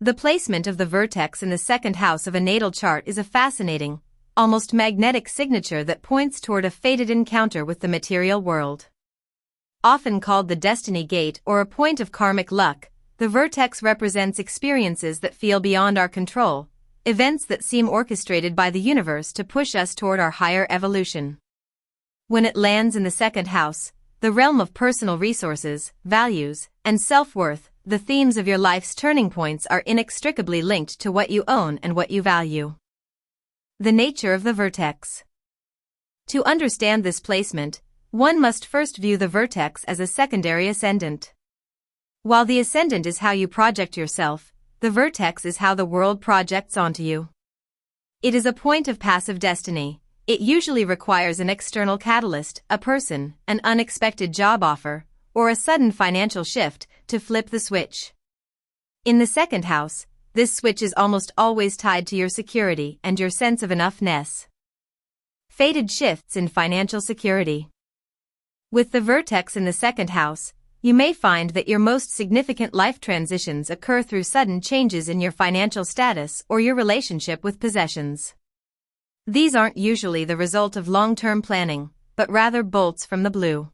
The placement of the vertex in the second house of a natal chart is a fascinating, almost magnetic signature that points toward a fated encounter with the material world. Often called the destiny gate or a point of karmic luck, the vertex represents experiences that feel beyond our control, events that seem orchestrated by the universe to push us toward our higher evolution. When it lands in the second house, the realm of personal resources, values, and self-worth, the themes of your life's turning points are inextricably linked to what you own and what you value. The nature of the vertex. To understand this placement, one must first view the vertex as a secondary ascendant. While the ascendant is how you project yourself, the vertex is how the world projects onto you. It is a point of passive destiny. It usually requires an external catalyst, a person, an unexpected job offer, or a sudden financial shift to flip the switch. In the second house, this switch is almost always tied to your security and your sense of enoughness. Fated shifts in financial security. With the vertex in the second house, you may find that your most significant life transitions occur through sudden changes in your financial status or your relationship with possessions. These aren't usually the result of long-term planning, but rather bolts from the blue.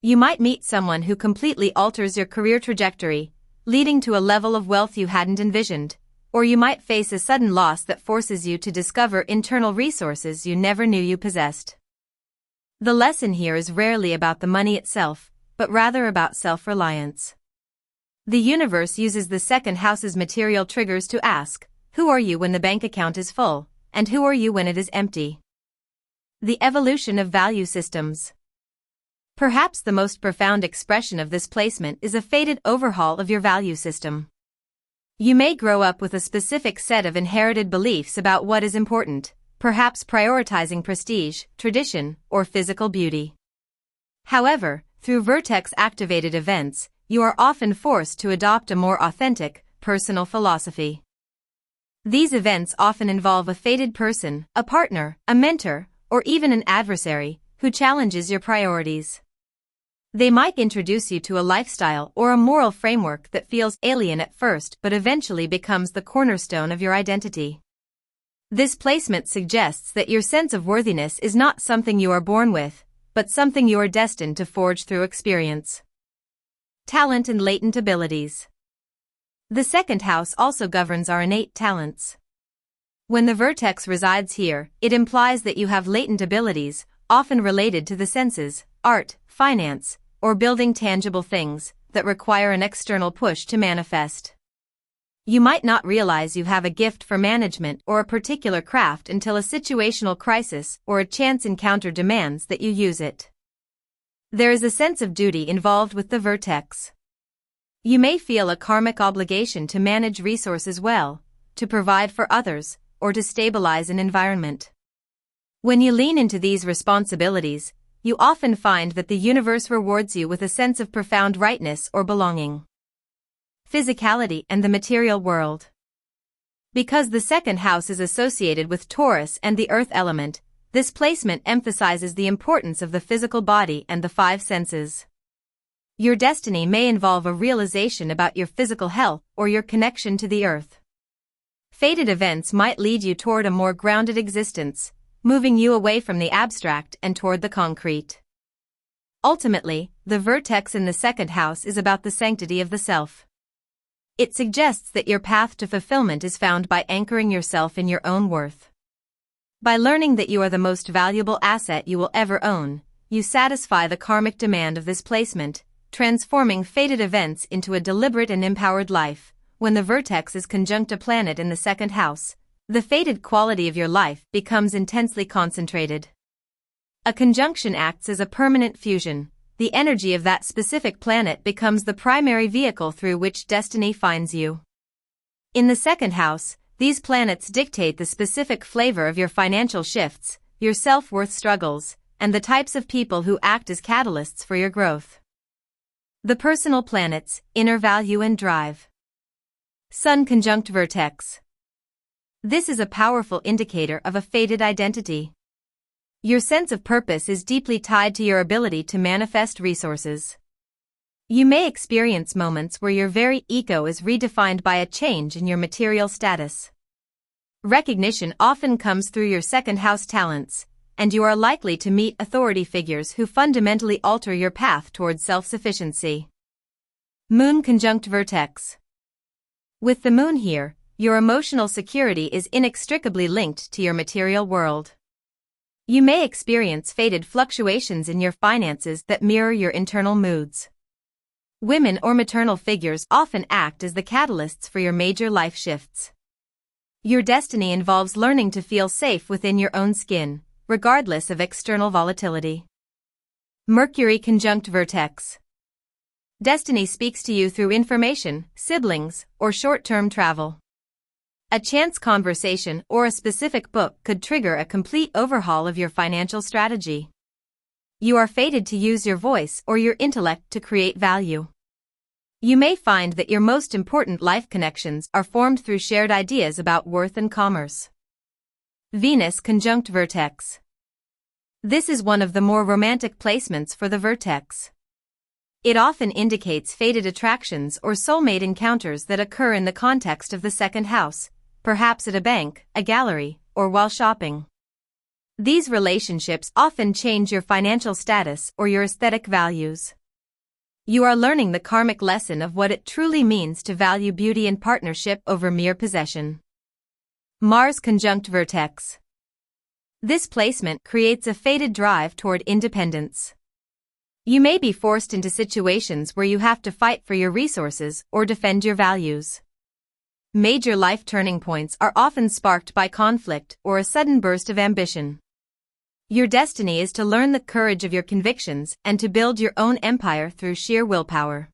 You might meet someone who completely alters your career trajectory, leading to a level of wealth you hadn't envisioned, or you might face a sudden loss that forces you to discover internal resources you never knew you possessed. The lesson here is rarely about the money itself, but rather about self-reliance. The universe uses the second house's material triggers to ask, who are you when the bank account is full, and who are you when it is empty? The evolution of value systems. Perhaps the most profound expression of this placement is a fated overhaul of your value system. You may grow up with a specific set of inherited beliefs about what is important, perhaps prioritizing prestige, tradition, or physical beauty. However, through vertex-activated events, you are often forced to adopt a more authentic, personal philosophy. These events often involve a fated person, a partner, a mentor, or even an adversary, who challenges your priorities. They might introduce you to a lifestyle or a moral framework that feels alien at first but eventually becomes the cornerstone of your identity. This placement suggests that your sense of worthiness is not something you are born with, but something you are destined to forge through experience. Talent and latent abilities. The second house also governs our innate talents. When the vertex resides here, it implies that you have latent abilities, often related to the senses, art, finance, or building tangible things, that require an external push to manifest. You might not realize you have a gift for management or a particular craft until a situational crisis or a chance encounter demands that you use it. There is a sense of duty involved with the vertex. You may feel a karmic obligation to manage resources well, to provide for others, or to stabilize an environment. When you lean into these responsibilities, you often find that the universe rewards you with a sense of profound rightness or belonging. Physicality and the material world. Because the second house is associated with Taurus and the earth element, this placement emphasizes the importance of the physical body and the five senses. Your destiny may involve a realization about your physical health or your connection to the earth. Fated events might lead you toward a more grounded existence, moving you away from the abstract and toward the concrete. Ultimately, the vertex in the second house is about the sanctity of the self. It suggests that your path to fulfillment is found by anchoring yourself in your own worth. By learning that you are the most valuable asset you will ever own, you satisfy the karmic demand of this placement, transforming fated events into a deliberate and empowered life. When the vertex is conjunct a planet in the second house, the fated quality of your life becomes intensely concentrated. A conjunction acts as a permanent fusion. The energy of that specific planet becomes the primary vehicle through which destiny finds you. In the second house, these planets dictate the specific flavor of your financial shifts, your self-worth struggles, and the types of people who act as catalysts for your growth. The personal planets, inner value and drive. Sun conjunct vertex. This is a powerful indicator of a fated identity. Your sense of purpose is deeply tied to your ability to manifest resources. You may experience moments where your very ego is redefined by a change in your material status. Recognition often comes through your second house talents, and you are likely to meet authority figures who fundamentally alter your path towards self-sufficiency. Moon conjunct Vertex. With the moon here, your emotional security is inextricably linked to your material world. You may experience fated fluctuations in your finances that mirror your internal moods. Women or maternal figures often act as the catalysts for your major life shifts. Your destiny involves learning to feel safe within your own skin, regardless of external volatility. Mercury conjunct Vertex. Destiny speaks to you through information, siblings, or short-term travel. A chance conversation or a specific book could trigger a complete overhaul of your financial strategy. You are fated to use your voice or your intellect to create value. You may find that your most important life connections are formed through shared ideas about worth and commerce. Venus conjunct Vertex. This is one of the more romantic placements for the Vertex. It often indicates fated attractions or soulmate encounters that occur in the context of the second house, perhaps at a bank, a gallery, or while shopping. These relationships often change your financial status or your aesthetic values. You are learning the karmic lesson of what it truly means to value beauty and partnership over mere possession. Mars conjunct Vertex. This placement creates a fated drive toward independence. You may be forced into situations where you have to fight for your resources or defend your values. Major life turning points are often sparked by conflict or a sudden burst of ambition. Your destiny is to learn the courage of your convictions and to build your own empire through sheer willpower.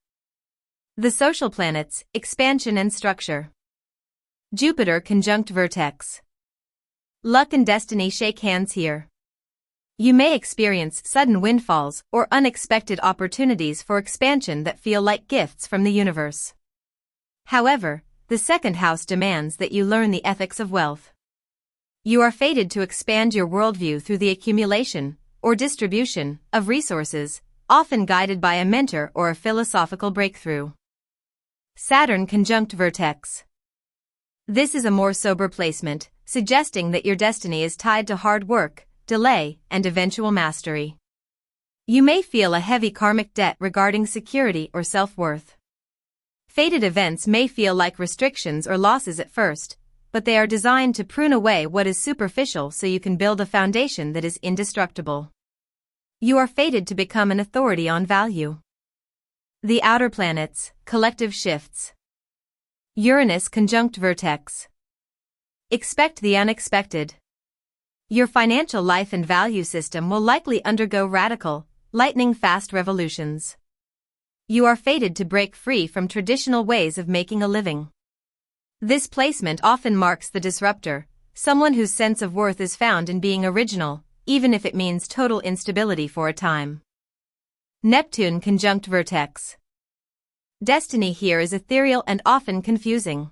The social planets, expansion and structure. Jupiter conjunct Vertex. Luck and destiny shake hands here. You may experience sudden windfalls or unexpected opportunities for expansion that feel like gifts from the universe. However, the second house demands that you learn the ethics of wealth. You are fated to expand your worldview through the accumulation, or distribution, of resources, often guided by a mentor or a philosophical breakthrough. Saturn conjunct Vertex. This is a more sober placement, suggesting that your destiny is tied to hard work, delay, and eventual mastery. You may feel a heavy karmic debt regarding security or self-worth. Fated events may feel like restrictions or losses at first, but they are designed to prune away what is superficial so you can build a foundation that is indestructible. You are fated to become an authority on value. The outer planets, collective shifts. Uranus conjunct Vertex. Expect the unexpected. Your financial life and value system will likely undergo radical, lightning-fast revolutions. You are fated to break free from traditional ways of making a living. This placement often marks the disruptor, someone whose sense of worth is found in being original, even if it means total instability for a time. Neptune conjunct Vertex. Destiny here is ethereal and often confusing.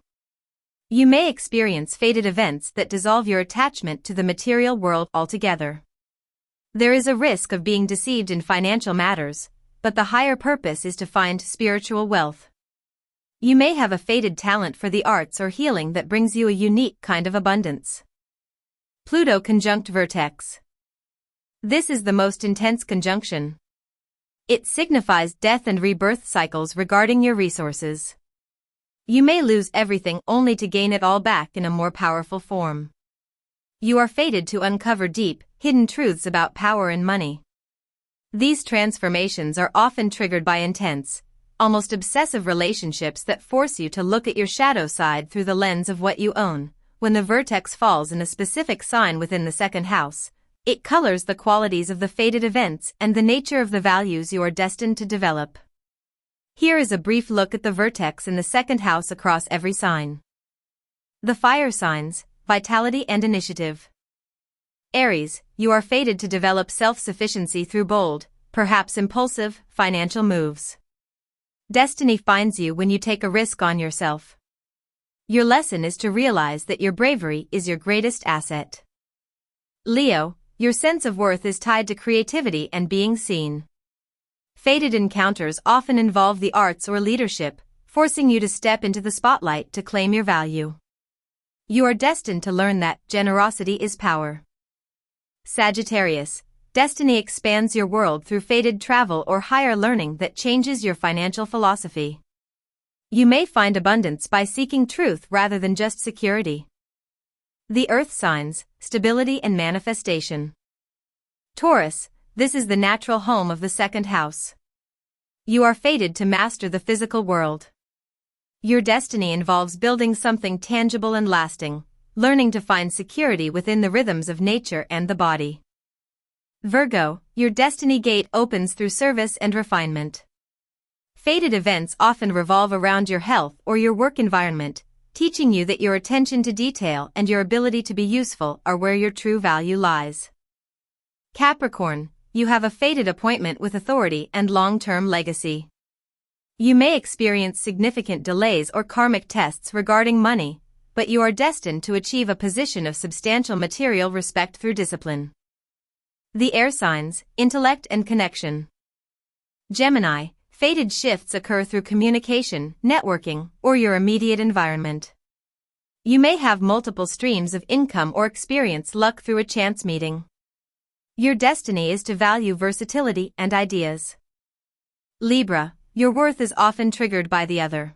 You may experience fated events that dissolve your attachment to the material world altogether. There is a risk of being deceived in financial matters, but the higher purpose is to find spiritual wealth. You may have a fated talent for the arts or healing that brings you a unique kind of abundance. Pluto conjunct Vertex. This is the most intense conjunction. It signifies death and rebirth cycles regarding your resources. You may lose everything only to gain it all back in a more powerful form. You are fated to uncover deep, hidden truths about power and money. These transformations are often triggered by intense, almost obsessive relationships that force you to look at your shadow side through the lens of what you own. When the vertex falls in a specific sign within the second house, it colors the qualities of the fated events and the nature of the values you are destined to develop. Here is a brief look at the vertex in the second house across every sign. The fire signs, vitality and initiative. Aries, you are fated to develop self-sufficiency through bold, perhaps impulsive, financial moves. Destiny finds you when you take a risk on yourself. Your lesson is to realize that your bravery is your greatest asset. Leo, your sense of worth is tied to creativity and being seen. Fated encounters often involve the arts or leadership, forcing you to step into the spotlight to claim your value. You are destined to learn that generosity is power. Sagittarius, destiny expands your world through fated travel or higher learning that changes your financial philosophy. You may find abundance by seeking truth rather than just security. The earth signs, stability and manifestation. Taurus, this is the natural home of the second house. You are fated to master the physical world. Your destiny involves building something tangible and lasting, learning to find security within the rhythms of nature and the body. Virgo, your destiny gate opens through service and refinement. Fated events often revolve around your health or your work environment, teaching you that your attention to detail and your ability to be useful are where your true value lies. Capricorn, you have a fated appointment with authority and long-term legacy. You may experience significant delays or karmic tests regarding money, but you are destined to achieve a position of substantial material respect through discipline. The air signs, intellect and connection. Gemini, fated shifts occur through communication, networking, or your immediate environment. You may have multiple streams of income or experience luck through a chance meeting. Your destiny is to value versatility and ideas. Libra, your worth is often triggered by the other.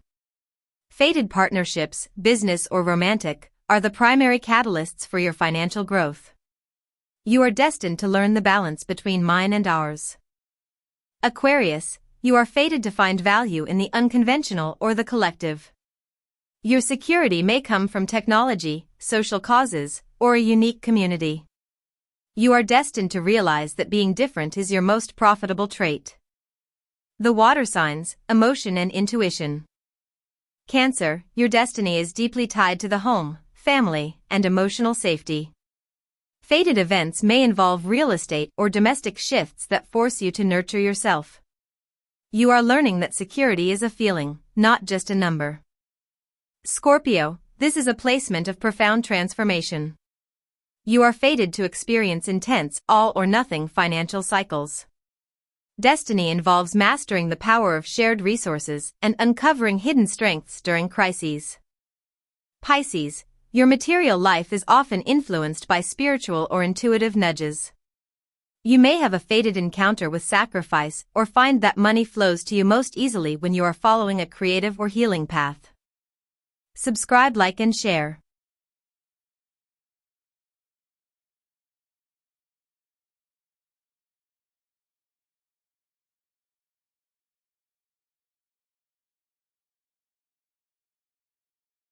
Fated partnerships, business or romantic, are the primary catalysts for your financial growth. You are destined to learn the balance between mine and ours. Aquarius, you are fated to find value in the unconventional or the collective. Your security may come from technology, social causes, or a unique community. You are destined to realize that being different is your most profitable trait. The water signs, emotion and intuition. Cancer, your destiny is deeply tied to the home, family, and emotional safety. Fated events may involve real estate or domestic shifts that force you to nurture yourself. You are learning that security is a feeling, not just a number. Scorpio, this is a placement of profound transformation. You are fated to experience intense, all-or-nothing financial cycles. Destiny involves mastering the power of shared resources and uncovering hidden strengths during crises. Pisces, your material life is often influenced by spiritual or intuitive nudges. You may have a fated encounter with sacrifice or find that money flows to you most easily when you are following a creative or healing path. Subscribe, like, and share.